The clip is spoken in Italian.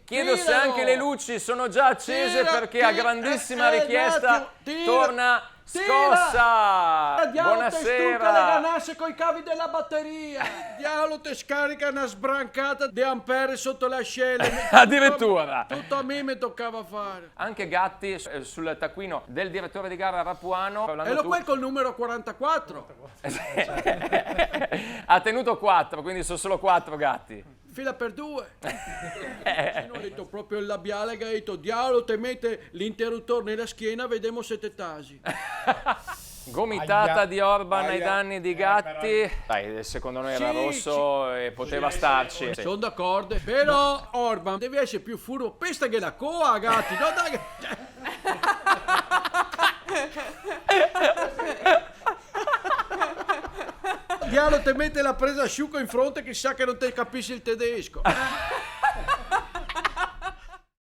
Chiedo se anche le luci sono già accese perché a grandissima richiesta torna Scossa. Diavolo te stucca le Buonasera. ganasce coi cavi della batteria. Diavolo te scarica una sbrancata di ampere sotto le ascelle. Addirittura. Tutto a me mi toccava fare. Anche Gatti sul taccuino del direttore di gara Rapuano. E lo quel col numero 44. Ha tenuto 4, quindi sono solo 4 Gatti. Fila per 2. Ho detto proprio il labiale che ha detto diavolo te mette l'interruttore nella schiena, vediamo se te tasi. Gomitata di Orban ai Aia. danni di Gatti. Dai, secondo noi era Sì, rosso e poteva starci. Sì. Sono d'accordo. Però Orban devi essere più furbo. Pesta che la coa, Gatti. No, dai. Diavolo te mette la presa asciuga in fronte che sa che non te capisci il tedesco.